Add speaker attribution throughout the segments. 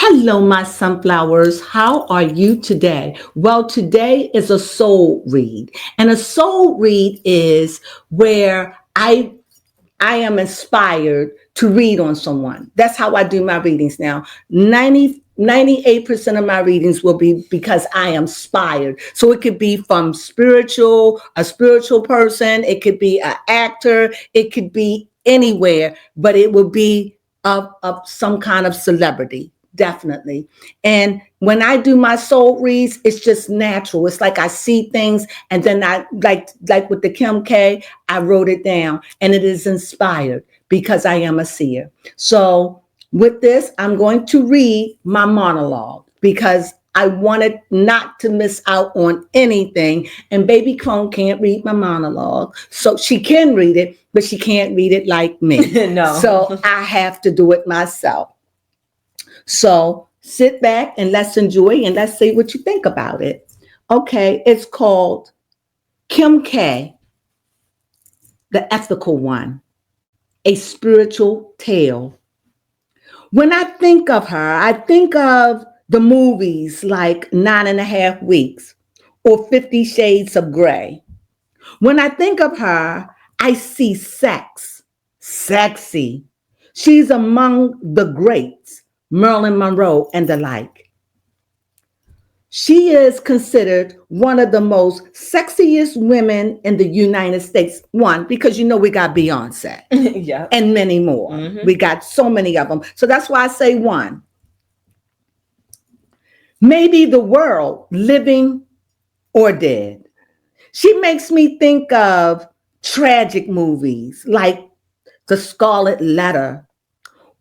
Speaker 1: Hello, my sunflowers. How are you today? Well, today is a soul read. And a soul read is where I am inspired to read on someone. That's how I do my readings now. 98% of my readings will be because I am inspired. So it could be from a spiritual person. It could be an actor. It could be anywhere, but it will be of some kind of celebrity. Definitely. And when I do my soul reads, it's just natural. It's like I see things and then I like with the Kim K, I wrote it down and it is inspired because I am a seer. So with this, I'm going to read my monologue because I wanted not to miss out on anything. And baby Crone can't read my monologue. So she can read it, but she can't read it like me.
Speaker 2: No.
Speaker 1: So I have to do it myself. So sit back and let's enjoy and let's see what you think about it. Okay, it's called Kim K, the ethical one, a spiritual tale. When I think of her, I think of the movies like 9.5 Weeks or 50 Shades of Grey. When I think of her, I see sex, sexy. She's among the greats, Marilyn Monroe and the like. She is considered one of the most sexiest women in the United States. One, because we got Beyonce
Speaker 2: Yeah.
Speaker 1: and many more. We got so many of them. So that's why I say one. Maybe the world, living or dead. She makes me think of tragic movies like The Scarlet Letter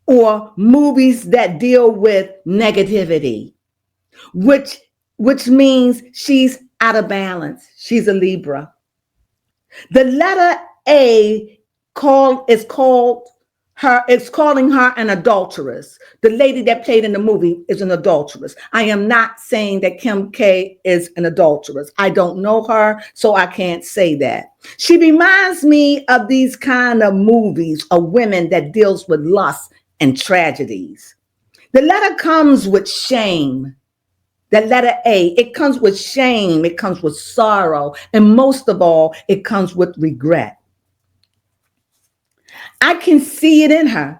Speaker 1: or movies that deal with negativity, which means she's out of balance. She's a Libra. The letter A is calling her an adulteress. The lady that played in the movie is an adulteress. I am not saying that Kim K is an adulteress. I don't know her, so I can't say that. She reminds me of these kind of movies of women that deals with lust and tragedies. The letter comes with shame. The letter A, it comes with shame, it comes with sorrow, and most of all, it comes with regret. I can see it in her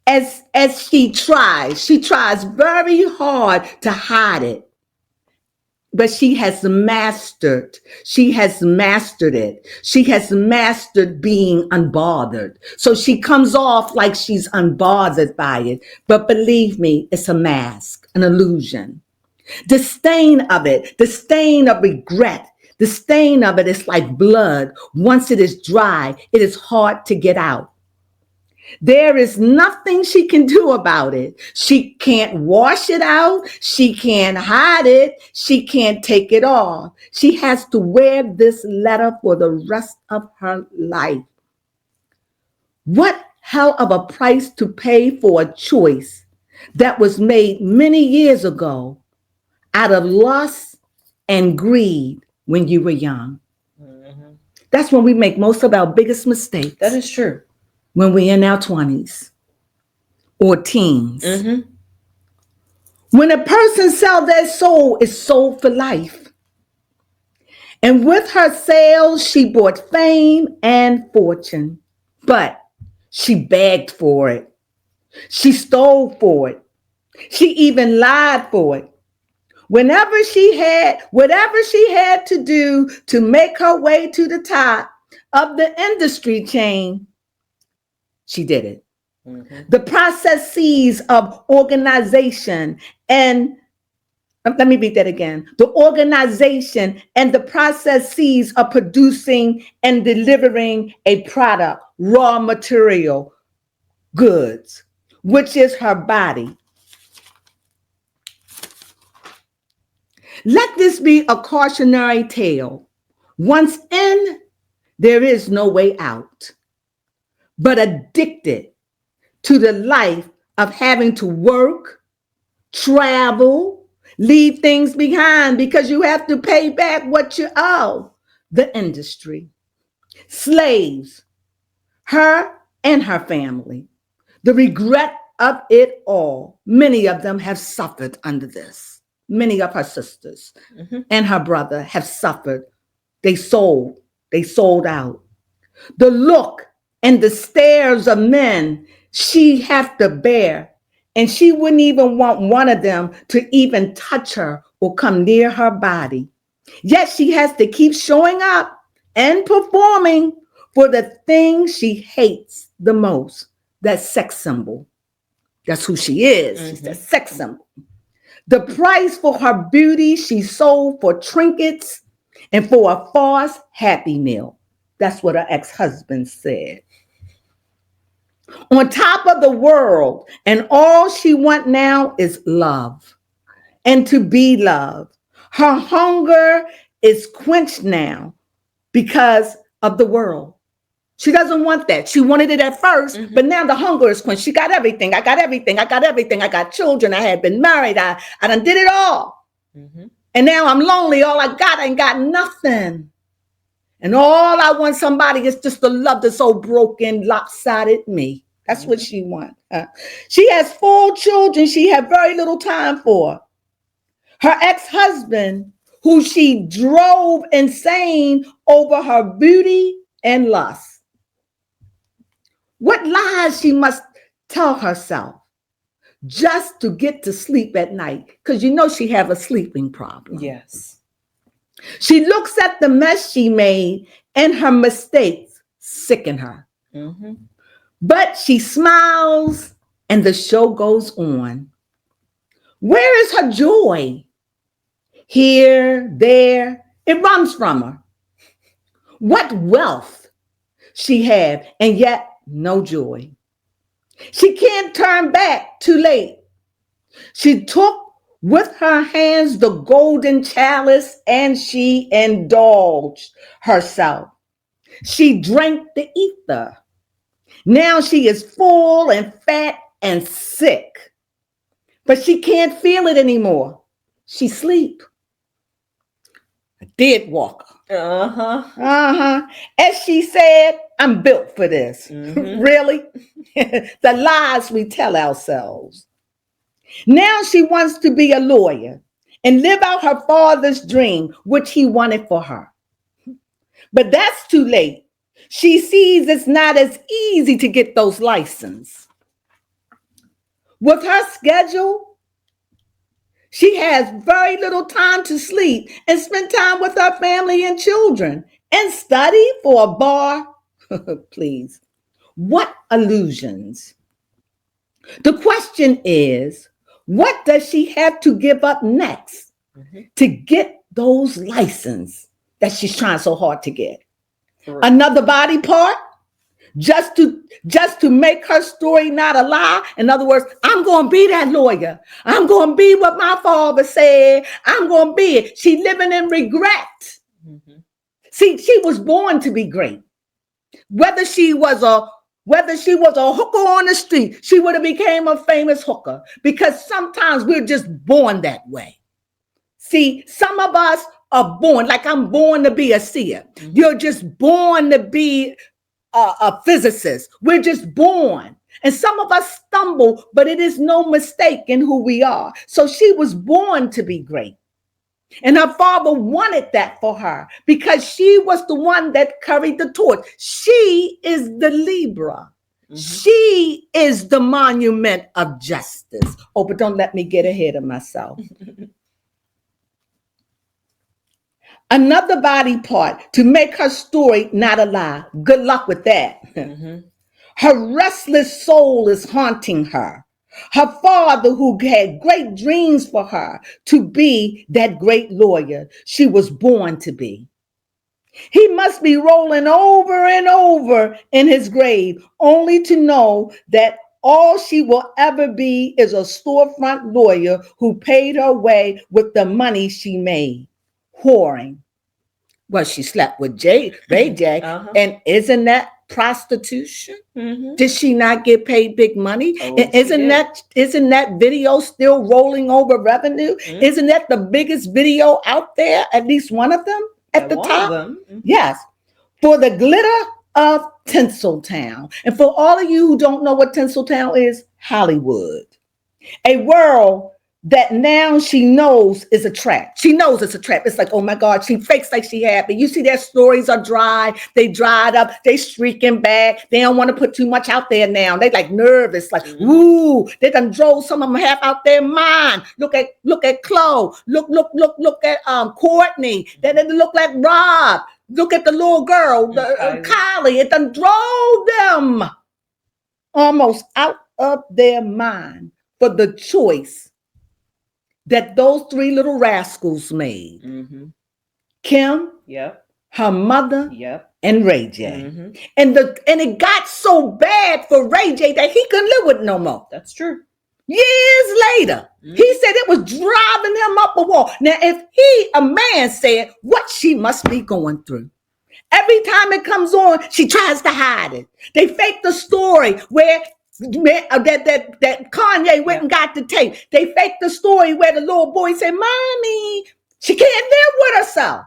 Speaker 1: as she tries. She tries very hard to hide it, but she has mastered it. She has mastered being unbothered. So she comes off like she's unbothered by it, but believe me, it's a mask, an illusion. The stain of it, the stain of regret, the stain of it is like blood. Once it is dry, it is hard to get out. There is nothing she can do about it. She can't wash it out. She can't hide it. She can't take it off. She has to wear this letter for the rest of her life. What hell of a price to pay for a choice that was made many years ago out of lust and greed when you were young. That's when we make most of our biggest mistakes.
Speaker 2: That is true.
Speaker 1: When we're in our 20s or teens. When a person sells their soul, it's sold for life. And with her sales, she bought fame and fortune. But she begged for it. She stole for it. She even lied for it. Whatever she had to do to make her way to the top of the industry chain, she did it. The processes of organization and let me read that again. The organization and the processes of producing and delivering a product, raw material, goods, which is her body. Let this be a cautionary tale. Once in, there is no way out. But addicted to the life of having to work, travel, leave things behind because you have to pay back what you owe the industry. Slaves, her and her family. The regret of it all, many of them have suffered under this. Many of her sisters and her brother have suffered. They sold out. The look and the stares of men she have to bear, and she wouldn't even want one of them to even touch her or come near her body. Yet she has to keep showing up and performing for the thing she hates the most, that sex symbol. That's who she is. She's the sex symbol. The price for her beauty she sold for trinkets and for a false happy meal. That's what her ex-husband said. On top of the world, and all she wants now is love and to be loved. Her hunger is quenched now because of the world. She doesn't want that. She wanted it at first, but now the hunger is quenched. She got everything. I got everything. I got everything. I got children. I had been married. I done did it all. And now I'm lonely. All I got, I ain't got nothing. And all I want somebody is just to love this old broken, lopsided me. That's what she wants. She has 4 children she had very little time for. Her ex-husband, who she drove insane over her beauty and lust. What lies she must tell herself just to get to sleep at night, because you know she have a sleeping problem.
Speaker 2: Yes.
Speaker 1: She looks at the mess she made and her mistakes sicken her. But she smiles and the show goes on. Where is her joy? Here, there, it runs from her. What wealth she had, and yet no joy. She can't turn back, too late. She took with her hands the golden chalice and she indulged herself. She drank the ether. Now she is full and fat and sick, but she can't feel it anymore. She sleep. A dead walker. As she said, I'm built for this. Really? The lies we tell ourselves. Now she wants to be a lawyer and live out her father's dream, which he wanted for her. But that's too late. She sees it's not as easy to get those licenses. With her schedule, she has very little time to sleep and spend time with her family and children and study for a bar. Please. What illusions? The question is, what does she have to give up next to get those licenses that she's trying so hard to get? Another body part? Just to make her story not a lie? In other words, I'm going to be that lawyer. I'm going to be what my father said. I'm going to be it. She living in regret. See, she was born to be great. Whether she was a hooker on the street, she would have became a famous hooker, because sometimes we're just born that way. See, some of us are born, like I'm born to be a seer. You're just born to be a physicist. We're just born. And some of us stumble, but it is no mistake in who we are. So she was born to be great. And her father wanted that for her because she was the one that carried the torch. She is the Libra. She is the monument of justice. Oh, but don't let me get ahead of myself. Another body part to make her story not a lie. Good luck with that. Her restless soul is haunting her. Her father, who had great dreams for her to be that great lawyer she was born to be. He must be rolling over and over in his grave, only to know that all she will ever be is a storefront lawyer who paid her way with the money she made, whoring. Well, she slept with Ray J, and isn't that prostitution? Did she not get paid big money? And isn't that video still rolling over revenue? Isn't that the biggest video out there? At least one of them at the top. Yes. For the glitter of Tinseltown. And for all of you who don't know what Tinseltown is, Hollywood. A world that now she knows is a trap. She knows it's a trap. It's like, oh my God, she fakes like she happy. You see their stories are dry. They dried up. They streaking back. They don't want to put too much out there now. They like nervous, like, ooh, they done drove some of them half out their mind. Look at Chloe. Look at Courtney. They look like Rob. Look at the little girl, Kylie. It done drove them almost out of their mind for the choice that those three little rascals made. Kim, her mother, and Ray J. And it got so bad for Ray J that he couldn't live with it no more.
Speaker 2: That's true.
Speaker 1: Years later, he said it was driving him up a wall. Now, if a man said what she must be going through. Every time it comes on, she tries to hide it. They fake the story where that Kanye went and got the tape. They fake the story where the little boy said, Mommy, she can't live with herself.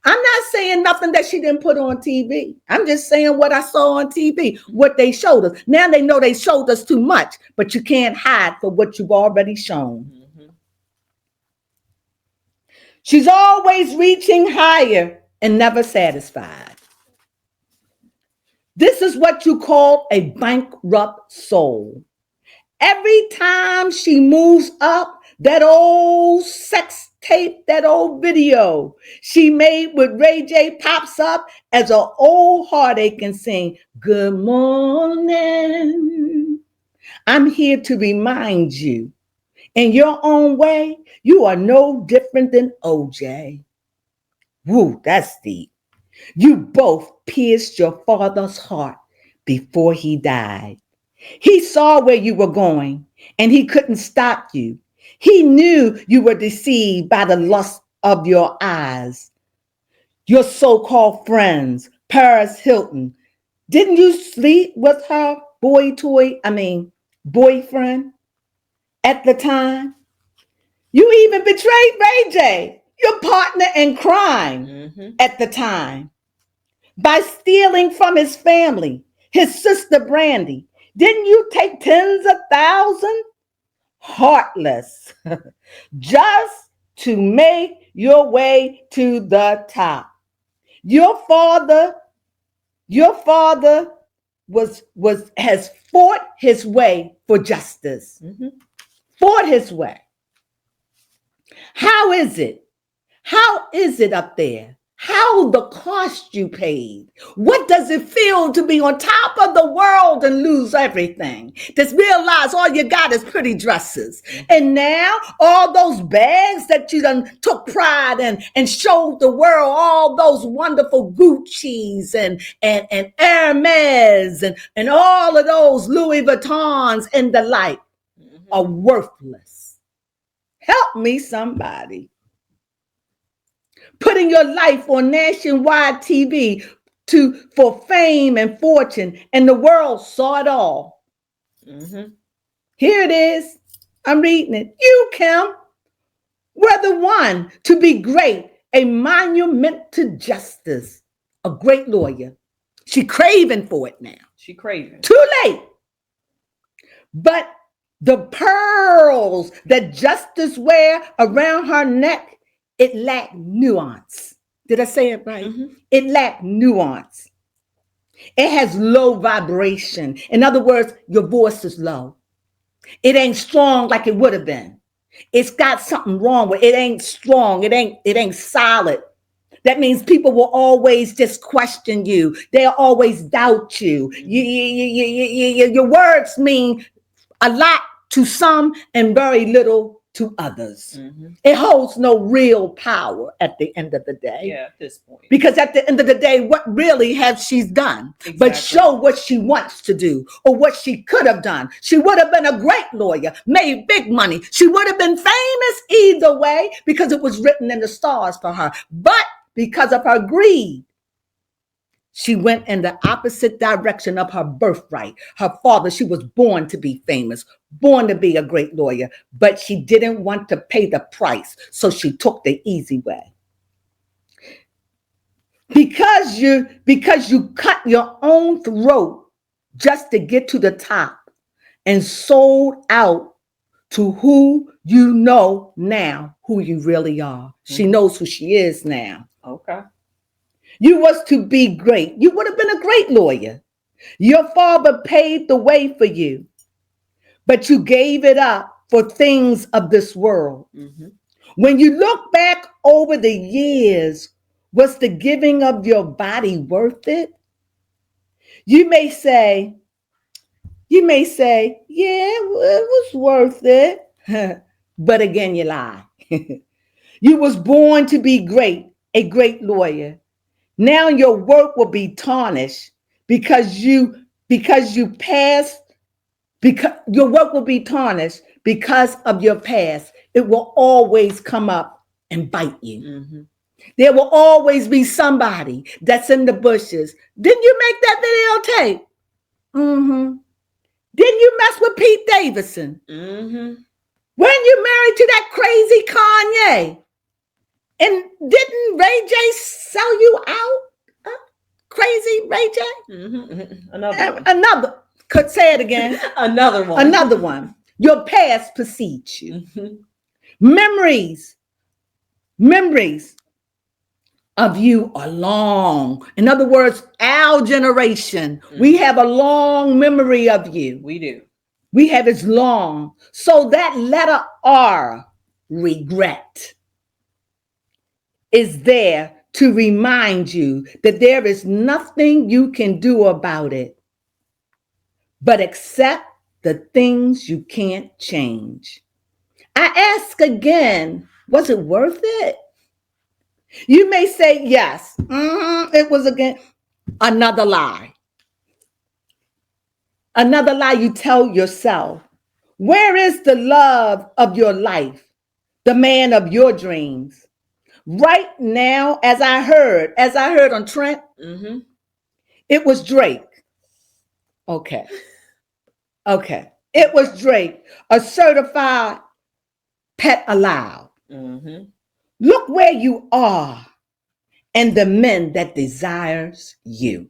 Speaker 1: I'm not saying nothing that she didn't put on TV. I'm just saying what I saw on TV, what they showed us. Now they know they showed us too much, but you can't hide for what you've already shown. She's always reaching higher and never satisfied. This is what you call a bankrupt soul. Every time she moves up, that old sex tape, that old video she made with Ray J pops up as an old heartache and sing, good morning. I'm here to remind you, in your own way, you are no different than OJ. Woo, that's deep. You both pierced your father's heart before he died. He saw where you were going and he couldn't stop you. He knew you were deceived by the lust of your eyes. Your so-called friends, Paris Hilton, didn't you sleep with her boyfriend at the time? You even betrayed Ray J, your partner in crime at the time, by stealing from his family, his sister Brandy. Didn't you take tens of thousands? Heartless, just to make your way to the top. Your father has fought his way for justice. Fought his way. How is it? How is it up there? How the cost you paid? What does it feel to be on top of the world and lose everything? Just realize all you got is pretty dresses. And now all those bags that you done took pride in and showed the world, all those wonderful Gucci's and Hermes and all of those Louis Vuittons and the like are worthless. Help me, somebody. Putting your life on nationwide TV for fame and fortune, and the world saw it all. Here it is. I'm reading it. You, Kim, were the one to be great, a monument to justice, a great lawyer. She craving for it now.
Speaker 2: She craving.
Speaker 1: Too late. But the pearls that justice wear around her neck, it lacked nuance. Did I say it right? It lacked nuance. It has low vibration. In other words, your voice is low. It ain't strong like it would have been. It's got something wrong with it. It ain't strong. It ain't solid. That means people will always just question you. They'll always doubt you. Your words mean a lot to some and very little to others. It holds no real power at the end of the day.
Speaker 2: Yeah, at this point.
Speaker 1: Because at the end of the day, what really has she done? Exactly. But show what she wants to do or what she could have done. She would have been a great lawyer, made big money. She would have been famous either way because it was written in the stars for her. But because of her greed, she went in the opposite direction of her birthright. Her father, she was born to be famous, born to be a great lawyer, but she didn't want to pay the price, so she took the easy way. because you cut your own throat just to get to the top and sold out to who you know now, who you really are. She knows who she is now.
Speaker 2: Okay.
Speaker 1: You was to be great. You would have been a great lawyer. Your father paved the way for you, but you gave it up for things of this world. When you look back over the years, was the giving of your body worth it? You may say, yeah, it was worth it. But again, you lie. You was born to be great, a great lawyer. Now your work will be tarnished because your work will be tarnished because of your past. It will always come up and bite you. There will always be somebody that's in the bushes. Didn't you make that videotape? Didn't you mess with Pete Davidson? Weren't you married to that crazy Kanye? And didn't Ray J sell you out? Crazy Ray J? Another. Could say it again.
Speaker 2: Another one.
Speaker 1: Your past precedes you. Memories of you are long. In other words, our generation, we have a long memory of you.
Speaker 2: We do.
Speaker 1: We have as long. So that letter R, regret, is there to remind you that there is nothing you can do about it, but accept the things you can't change. I ask again, was it worth it? You may say yes. It was again another lie. Another lie you tell yourself. Where is the love of your life? The man of your dreams? Right now, as I heard on Trent, it was Drake. Okay. It was Drake, a certified pet allowed. Look where you are and the men that desires you.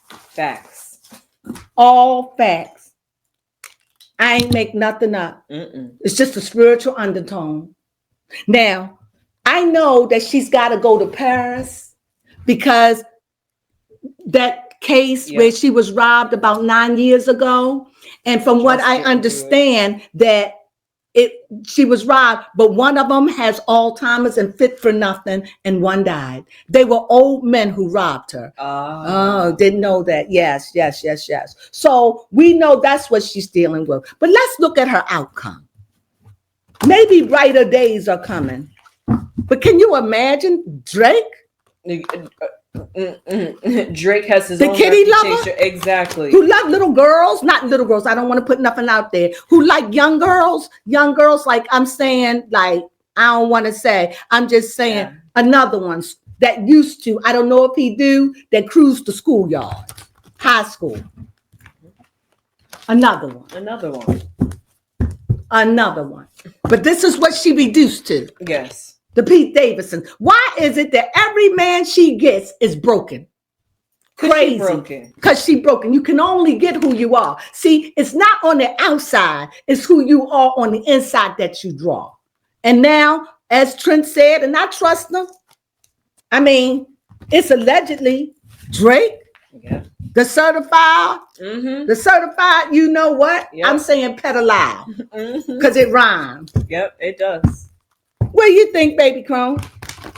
Speaker 2: Facts.
Speaker 1: All facts. I ain't make nothing up. It's just a spiritual undertone. Now, I know that she's got to go to Paris because that case where she was robbed about 9 years ago. And from what I understand, that she was robbed, but one of them has Alzheimer's and fit for nothing, and one died. They were old men who robbed her. Oh, didn't know that. Yes. So we know that's what she's dealing with. But let's look at her outcome. Maybe brighter days are coming. But can you imagine Drake?
Speaker 2: Drake has his own
Speaker 1: kitty
Speaker 2: reputation.
Speaker 1: Lover?
Speaker 2: Exactly.
Speaker 1: Who love little girls? Not little girls. I don't want to put nothing out there. Who like young girls? Young girls, like I'm saying, like, I don't want to say. I'm just saying another one that used to, I don't know if he do, that cruised the schoolyard, high school. Another one. But this is what she reduced to.
Speaker 2: Yes.
Speaker 1: The Pete Davidson. Why is it that every man she gets is broken? Crazy. Because she broken. You can only get who you are. See, it's not on the outside. It's who you are on the inside that you draw. And now, as Trent said, and I trust him, I mean, it's allegedly Drake, the certified, you know what? I'm saying pet alive because it rhymes.
Speaker 2: Yep, it does.
Speaker 1: What do you think, baby Crone?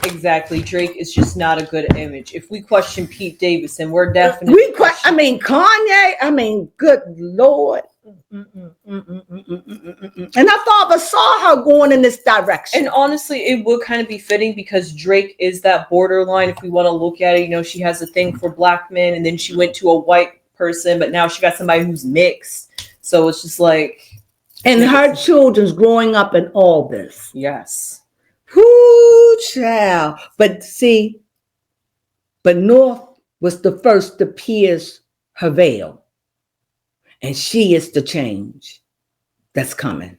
Speaker 2: Exactly. Drake is just not a good image. If we question Pete Davidson, we're definitely
Speaker 1: Kanye, good Lord. And our father saw her going in this direction.
Speaker 2: And honestly, it would kind of be fitting because Drake is that borderline. If we want to look at it, you know, she has a thing for black men and then she went to a white person, but now she got somebody who's mixed. So it's just like.
Speaker 1: And her children's growing up in all this.
Speaker 2: Yes.
Speaker 1: Whoo, child. But see, North was the first to pierce her veil. And she is the change that's coming.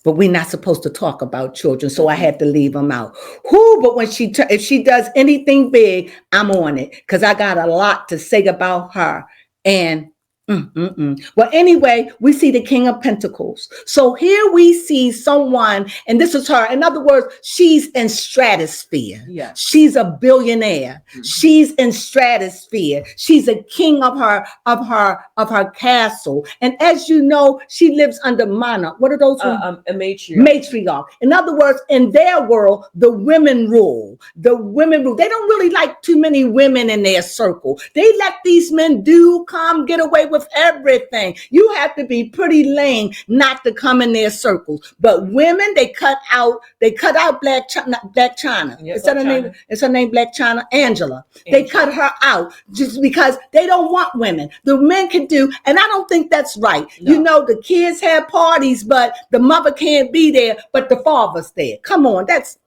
Speaker 1: but we're not supposed to talk about children, so I had to leave them out. But when if she does anything big, I'm on it because I got a lot to say about her. And well, anyway, we see the King of Pentacles. So here we see someone, and this is her. In other words, she's in stratosphere.
Speaker 2: Yes.
Speaker 1: She's a billionaire. She's in stratosphere. She's a king of her castle. And as you know, she lives under monarch. What are those?
Speaker 2: A matriarch.
Speaker 1: Matriarch. In other words, in their world, the women rule. The women rule. They don't really like too many women in their circle. They let these men get away with everything. You have to be pretty lame not to come in their circles. But women, they cut out Black China.
Speaker 2: Yeah,
Speaker 1: Is that her name? Is her name Black China? Angela. They cut her out just because they don't want women. The men can do, and I don't think that's right. No. You know, the kids have parties, but the mother can't be there, but the father's there. Come on, that's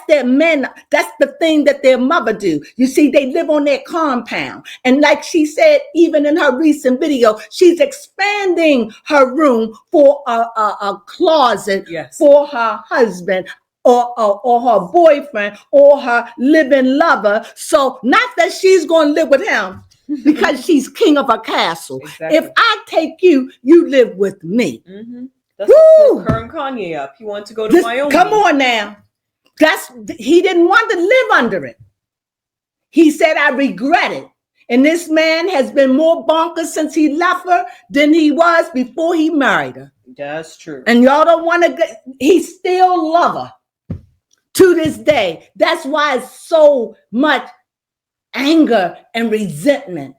Speaker 1: their men. That's the thing that their mother do. You see, they live on their compound. And like she said, even in her recent video, she's expanding her room for a closet for her husband or her boyfriend or her living lover. So not that she's going to live with him because she's king of a castle. Exactly. If I take you, you live with me. Mm-hmm.
Speaker 2: That's what her and Kanye up. He wanted to go to Wyoming.
Speaker 1: Come on now. He didn't want to live under it. He said, I regret it. And this man has been more bonkers since he left her than he was before he married her.
Speaker 2: That's true.
Speaker 1: And y'all don't want to, he still love her to this day. That's why it's so much anger and resentment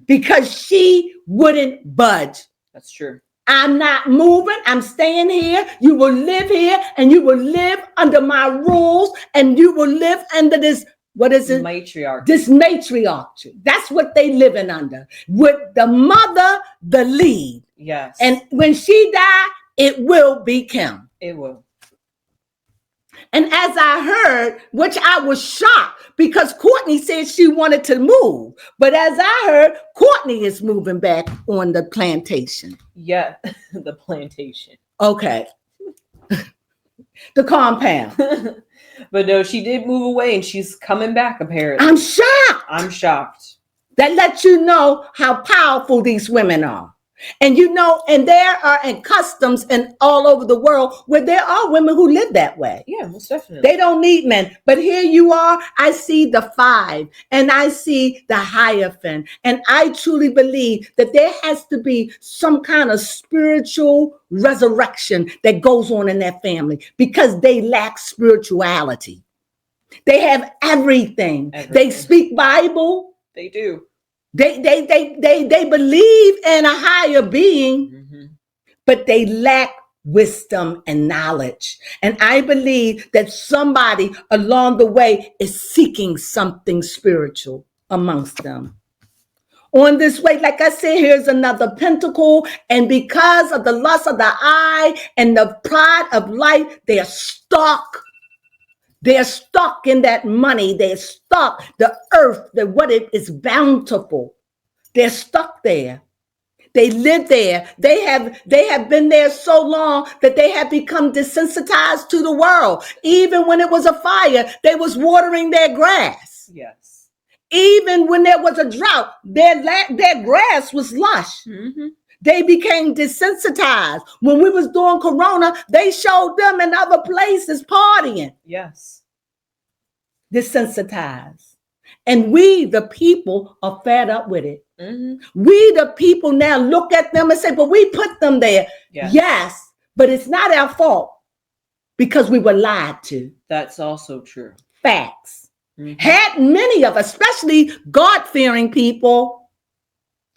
Speaker 1: because she wouldn't budge.
Speaker 2: That's true.
Speaker 1: I'm not moving. I'm staying here. You will live here and you will live under my rules and you will live under this, what is it?
Speaker 2: Matriarch.
Speaker 1: This matriarch. That's what they living under. With the mother, the lead.
Speaker 2: Yes.
Speaker 1: And when she die, it will be Kim.
Speaker 2: It will.
Speaker 1: And as I heard, which I was shocked because Courtney said she wanted to move. But as I heard, Courtney is moving back on the plantation.
Speaker 2: Yeah, the plantation.
Speaker 1: Okay. The compound.
Speaker 2: But no, she did move away and she's coming back apparently.
Speaker 1: I'm shocked. That lets you know how powerful these women are. And you know, and there are customs and all over the world where there are women who live that way.
Speaker 2: Yeah, most definitely.
Speaker 1: They don't need men. But here you are, I see the 5 and I see the Hierophant. And I truly believe that there has to be some kind of spiritual resurrection that goes on in that family because they lack spirituality. They have everything. They speak Bible.
Speaker 2: They do.
Speaker 1: They believe in a higher being, but they lack wisdom and knowledge. And I believe that somebody along the way is seeking something spiritual amongst them. On this way, like I said, here's another pentacle. And because of the lust of the eye and the pride of life, they're stuck. They're stuck in that money. They're stuck. The earth, what it is bountiful. They're stuck there. They live there. They have been there so long that they have become desensitized to the world. Even when it was a fire, they was watering their grass.
Speaker 2: Yes.
Speaker 1: Even when there was a drought, their grass was lush. Mm-hmm. They became desensitized. When we was doing Corona, they showed them in other places partying.
Speaker 2: Yes.
Speaker 1: Desensitized. And we, the people, are fed up with it. Mm-hmm. We, the people, now look at them and say, but we put them there. Yes, but it's not our fault because we were lied to.
Speaker 2: That's also true.
Speaker 1: Facts. Mm-hmm. Had many of, especially God-fearing people,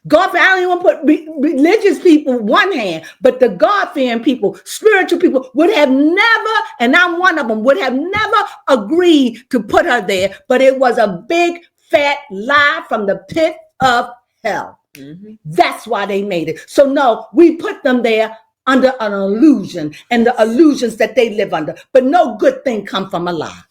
Speaker 1: I don't even put religious people one hand, but the God-fearing people, spiritual people would have never, and I'm one of them, would have never agreed to put her there. But it was a big fat lie from the pit of hell. Mm-hmm. That's why they made it. So no, we put them there under an illusion and the illusions that they live under. But no good thing come from a lie.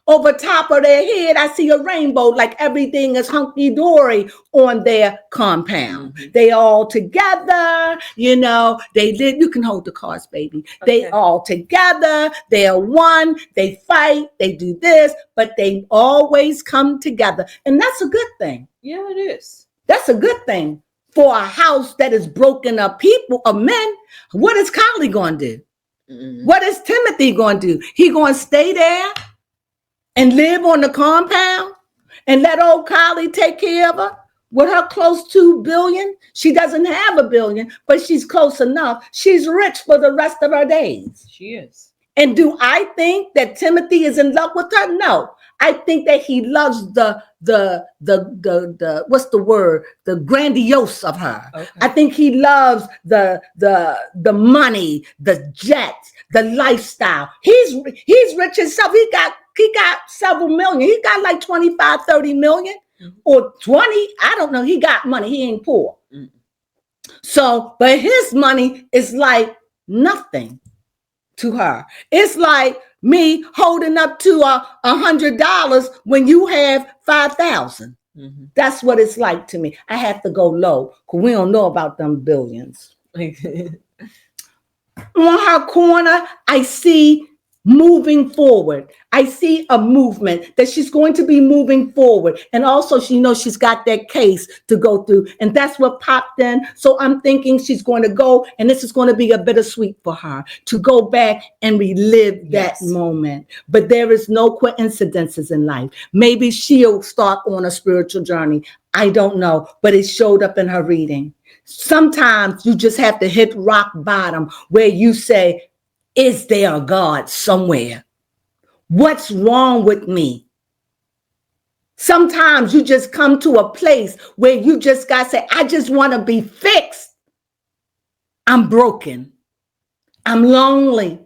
Speaker 1: Over top of their head, I see a rainbow, like everything is hunky-dory on their compound.
Speaker 2: Mhm.
Speaker 1: They all together, you know, they live, you can hold the cards, baby. They
Speaker 2: Okay.
Speaker 1: all together, they are one, they fight, they do this, but they always come together. And that's a good thing.
Speaker 2: Yeah, it is.
Speaker 1: That's a good thing for a house that is broken of people, of men. What is Kylie going to do?
Speaker 2: Mhm.
Speaker 1: What is Timothy going to do? He going to stay there and live on the compound and let old Kylie take care of her with her close to $2 billion? She doesn't have $1 billion, but she's close enough. She's rich for the rest of her days.
Speaker 2: She is.
Speaker 1: And do I think that Timothy is in love with her? No. I think that he loves the what's the word? The grandiose of her.
Speaker 2: Okay.
Speaker 1: I think he loves the money, the jets, the lifestyle. He's rich himself. He got several million. He got like 25, 30 million or 20. I don't know. He got money. He ain't poor.
Speaker 2: Mm.
Speaker 1: So, but his money is like nothing to her. It's like me holding up to $100 when you have 5,000.
Speaker 2: Mm-hmm.
Speaker 1: That's what it's like to me. I have to go low because we don't know about them billions. On her corner, I see moving forward. I see a movement that she's going to be moving forward. And also she knows she's got that case to go through. And that's what popped in. So I'm thinking she's going to go, and this is going to be a bittersweet for her to go back and relive that moment. But there is no coincidences in life. Maybe she'll start on a spiritual journey. I don't know, but it showed up in her reading. Sometimes you just have to hit rock bottom where you say, is there a God somewhere? What's wrong with me? Sometimes you just come to a place where you just got to say, I just want to be fixed. I'm broken. I'm lonely.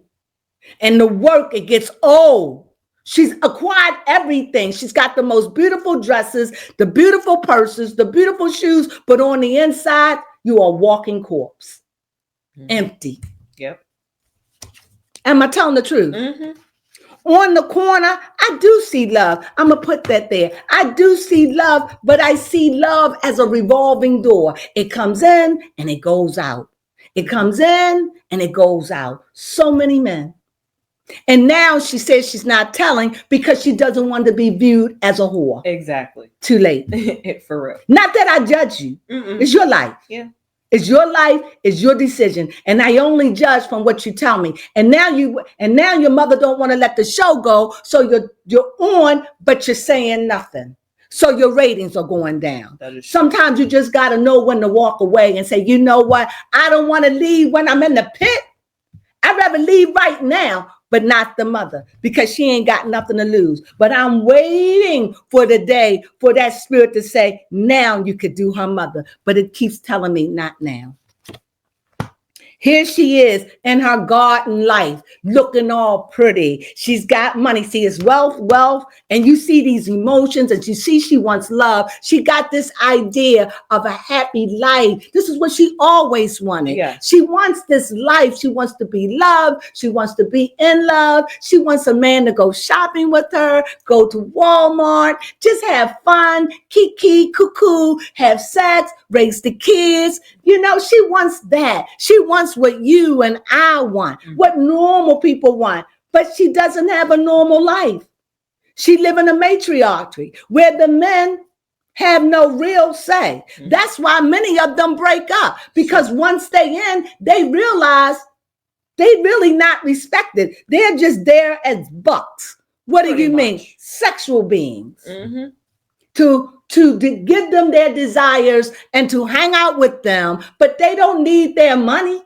Speaker 1: And the work, it gets old. She's acquired everything. She's got the most beautiful dresses, the beautiful purses, the beautiful shoes, but on the inside, you are a walking corpse. Empty.
Speaker 2: Yep.
Speaker 1: Am I telling the truth?
Speaker 2: Mm-hmm.
Speaker 1: On the corner, I do see love. I'm going to put that there. I do see love, but I see love as a revolving door. It comes in and it goes out. It comes in and it goes out. So many men. And now she says she's not telling because she doesn't want to be viewed as a whore.
Speaker 2: Exactly.
Speaker 1: Too late.
Speaker 2: For real.
Speaker 1: Not that I judge you.
Speaker 2: Mm-mm.
Speaker 1: It's your life.
Speaker 2: Yeah.
Speaker 1: It's your life, it's your decision. And I only judge from what you tell me. And now your mother don't want to let the show go. So you're on, but you're saying nothing. So your ratings are going down. Sometimes you just got to know when to walk away and say, you know what? I don't want to leave when I'm in the pit. I'd rather leave right now, but not the mother, because she ain't got nothing to lose. But I'm waiting for the day for that spirit to say, now you could do her mother. But it keeps telling me not now. Here she is in her garden life, looking all pretty. She's got money. See, it's wealth. And you see these emotions and you see she wants love. She got this idea of a happy life. This is what she always wanted.
Speaker 2: Yeah.
Speaker 1: She wants this life. She wants to be loved. She wants to be in love. She wants a man to go shopping with her, go to Walmart, just have fun, kiki, cuckoo, have sex, raise the kids. You know, she wants that. She wants what you and I want, what normal people want, but she doesn't have a normal life. She live in a matriarchy where the men have no real say. That's why many of them break up, because once they in, they realize they really not respected. They're just there as bucks. What do you mean? Sexual beings.
Speaker 2: Mm-hmm.
Speaker 1: To give them their desires and to hang out with them, but they don't need their money.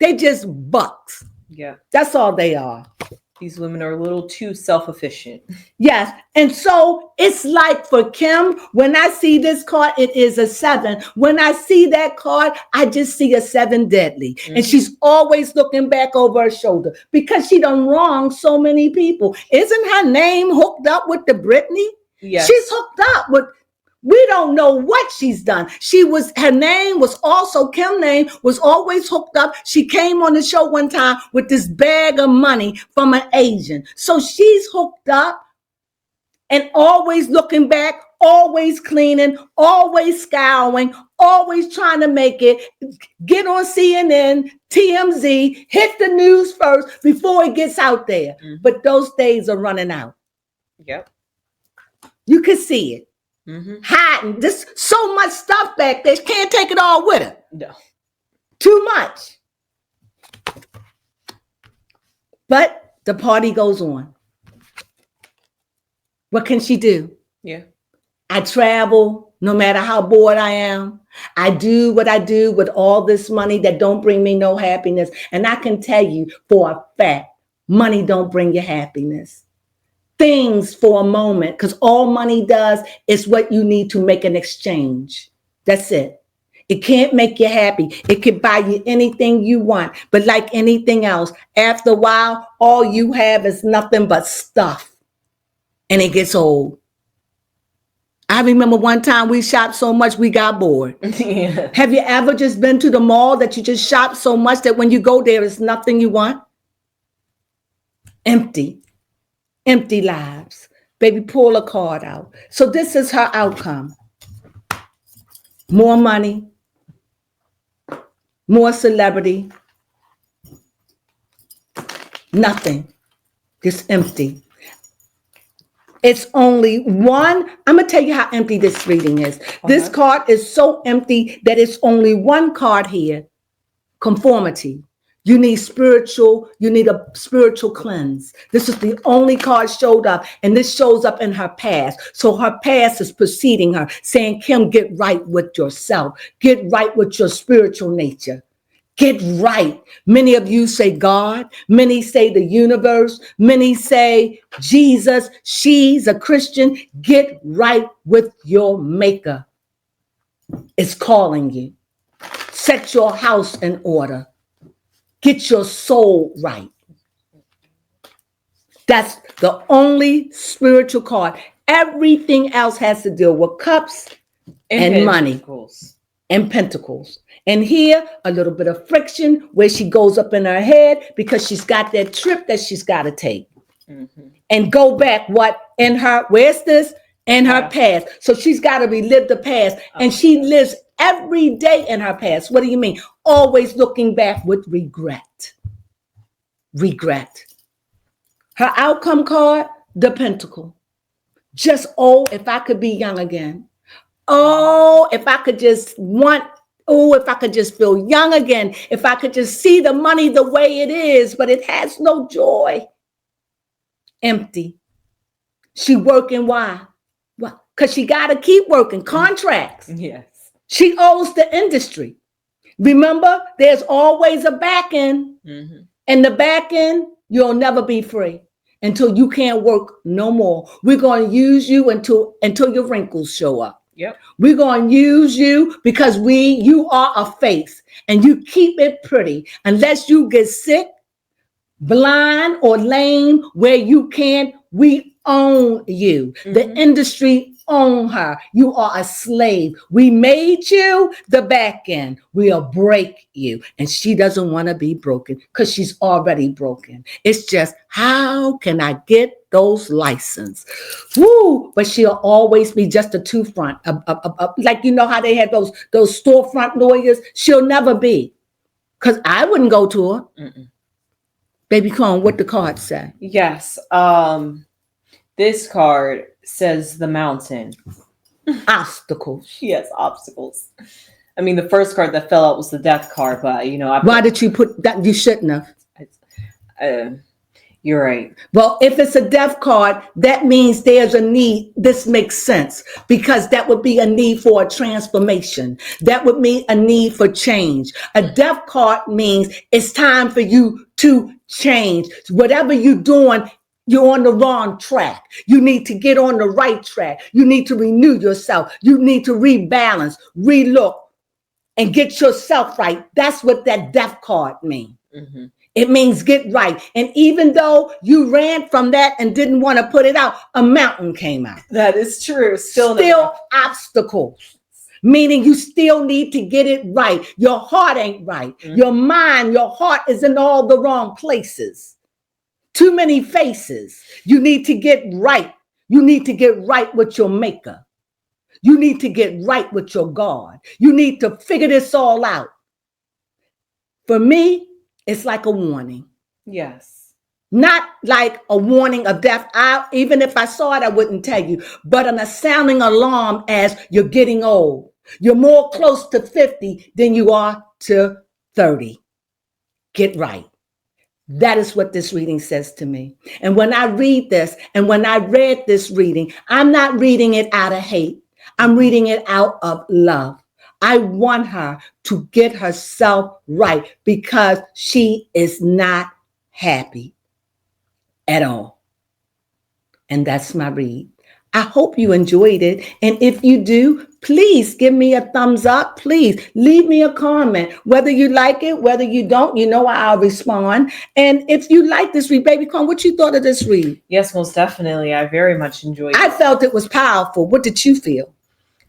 Speaker 1: They just bucks.
Speaker 2: Yeah.
Speaker 1: That's all they are.
Speaker 2: These women are a little too self-efficient.
Speaker 1: Yes. And so it's like for Kim, when I see this card, it is a 7. When I see that card, I just see a 7 deadly. Mm-hmm. And she's always looking back over her shoulder because she done wronged so many people. Isn't her name hooked up with the Britney?
Speaker 2: Yes.
Speaker 1: She's hooked up We don't know what she's done. Her name was also, Kim's name was always hooked up. She came on the show one time with this bag of money from an agent. So she's hooked up and always looking back, always cleaning, always scouring, always trying to make it, get on CNN, TMZ, hit the news first before it gets out there. Mm-hmm. But those days are running out.
Speaker 2: Yep.
Speaker 1: You can see it. Mm-hmm. Hiding. There's so much stuff back there. She can't take it all with her.
Speaker 2: No.
Speaker 1: Too much. But the party goes on. What can she do?
Speaker 2: Yeah.
Speaker 1: I travel no matter how bored I am. I do what I do with all this money that don't bring me no happiness. And I can tell you for a fact, money don't bring you happiness. Things for a moment, because all money does is what you need to make an exchange. That's it. It can't make you happy. It can buy you anything you want. But like anything else, after a while, all you have is nothing but stuff. And it gets old. I remember one time we shopped so much we got bored. Yeah. Have you ever just been to the mall that you just shop so much that when you go there, it's nothing you want? Empty lives. Baby, pull a card out. So this is her outcome. More money, more celebrity, nothing, just empty. It's only one. I'm going to tell you how empty this reading is. This card is so empty that it's only one card here. Conformity. You need a spiritual cleanse. This is the only card showed up, and this shows up in her past. So her past is preceding her, saying, Kim, get right with yourself. Get right with your spiritual nature. Get right. Many of you say God. Many say the universe. Many say Jesus. She's a Christian. Get right with your maker. It's calling you. Set your house in order. Get your soul right. That's the only spiritual card. Everything else has to deal with cups and money and pentacles. And here, a little bit of friction where she goes up in her head because she's got that trip that she's got to take. Mm-hmm. And go back in her past. So she's got to relive the past. Okay. And she lives every day in her past. What do you mean? Always looking back with regret. Regret. Her outcome card, the pentacle. Just, if I could be young again. If I could just if I could just feel young again. If I could just see the money the way it is, but it has no joy. Empty. She working, why? Well, because she got to keep working. Contracts.
Speaker 2: Yes.
Speaker 1: She owes the industry. Remember, there's always a back end. Mm-hmm. And the back end, you'll never be free until you can't work no more. We're going to use you until your wrinkles show up.
Speaker 2: Yep.
Speaker 1: We're going to use you because you are a face and you keep it pretty. Unless you get sick, blind, or lame where you can't, we own you. Mm-hmm. The industry own her. You are a slave. We made you the back end. We'll break you. And she doesn't want to be broken because she's already broken. It's just, how can I get those license? Woo! But she'll always be just a two front. Like, you know how they had those storefront lawyers? She'll never be. Because I wouldn't go to her. Mm-mm. Baby Crone, what the card say?
Speaker 2: Yes. This card says the mountain.
Speaker 1: Obstacles.
Speaker 2: Yes, obstacles. I mean, the first card that fell out was the death card, but
Speaker 1: why did you put that? You shouldn't have.
Speaker 2: You're right.
Speaker 1: Well, if it's a death card, that means there's a need. This makes sense because that would be a need for a transformation. That would mean a need for change. A death card means it's time for you to change. Whatever you're doing, you're on the wrong track. You need to get on the right track. You need to renew yourself. You need to rebalance, relook, and get yourself right. That's what that death card means.
Speaker 2: Mm-hmm.
Speaker 1: It means get right. And even though you ran from that and didn't want to put it out, a mountain came out.
Speaker 2: That is true. Still
Speaker 1: Obstacles. Meaning you still need to get it right. Your heart ain't right.
Speaker 2: Mm-hmm.
Speaker 1: Your mind, your heart is in all the wrong places. Too many faces. You need to get right. You need to get right with your maker. You need to get right with your God. You need to figure this all out. For me, it's like a warning.
Speaker 2: Yes.
Speaker 1: Not like a warning of death. Even if I saw it, I wouldn't tell you. But a sounding alarm as you're getting old. You're more close to 50 than you are to 30. Get right. That is what this reading says to me. And when I read this, and when I read this reading, I'm not reading it out of hate. I'm reading it out of love. I want her to get herself right because she is not happy at all. And that's my read. I hope you enjoyed it. And if you do, please give me a thumbs up. Please leave me a comment. Whether you like it, whether you don't, you know I'll respond. And if you like this read, Baby Con, what you thought of this read?
Speaker 2: Yes, most definitely. I very much enjoyed it.
Speaker 1: I felt it was powerful. What did you feel?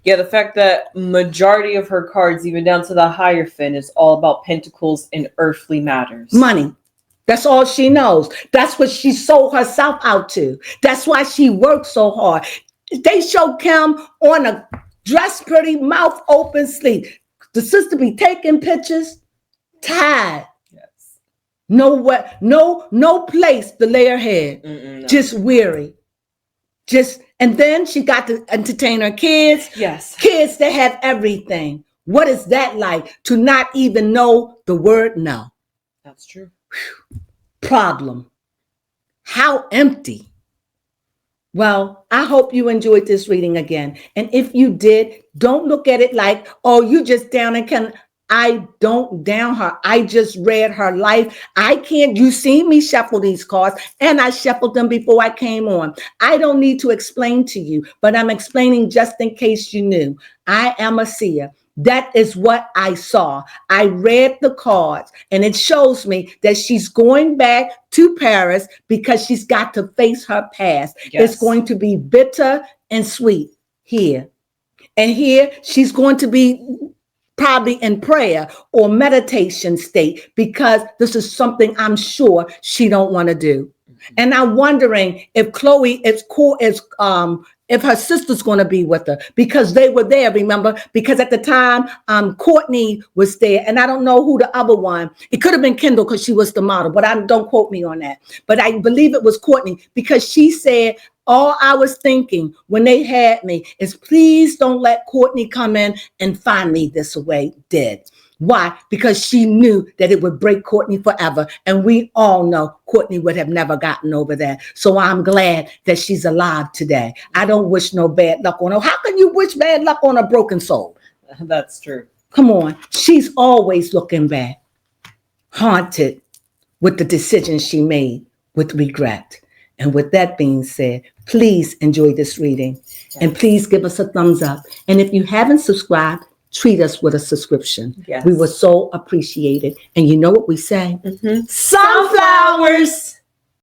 Speaker 2: Yeah, the fact that majority of her cards, even down to the Hierophant, is all about pentacles and earthly matters.
Speaker 1: Money. That's all she knows. That's what she sold herself out to. That's why she worked so hard. They show Kim on a dress pretty, mouth open, sleep. The sister be taking pictures, tired.
Speaker 2: Yes.
Speaker 1: Nowhere, no place to lay her head.
Speaker 2: No.
Speaker 1: Just weary. And then she got to entertain her kids.
Speaker 2: Yes.
Speaker 1: Kids that have everything. What is that like to not even know the word no?
Speaker 2: That's true.
Speaker 1: Problem. How empty. Well, I hope you enjoyed this reading again. And if you did, don't look at it like, oh, you just down and can. I don't down her. I just read her life. You see me shuffle these cards, and I shuffled them before I came on. I don't need to explain to you, but I'm explaining just in case you knew. I am a seer. That is what I saw. I read the cards, and it shows me that she's going back to Paris because she's got to face her past.
Speaker 2: Yes.
Speaker 1: It's going to be bitter and sweet here. And here she's going to be probably in prayer or meditation state because this is something I'm sure she don't want to do. And I'm wondering if Chloe is cool, if her sister's going to be with her because they were there, remember? Because at the time, Courtney was there, and I don't know who the other one. It could have been Kendall because she was the model, but don't quote me on that. But I believe it was Courtney because she said, all I was thinking when they had me is please don't let Courtney come in and find me this way dead. Why? Because she knew that it would break Courtney forever. And we all know Courtney would have never gotten over that. So I'm glad that she's alive today. I don't wish no bad luck on her. How can you wish bad luck on a broken soul?
Speaker 2: That's true.
Speaker 1: Come on. She's always looking back, haunted with the decisions she made with regret. And with that being said, please enjoy this reading and please give us a thumbs up. And if you haven't subscribed, treat us with a subscription.
Speaker 2: Yes.
Speaker 1: We were so appreciated. And you know what we say?
Speaker 2: Sunflowers.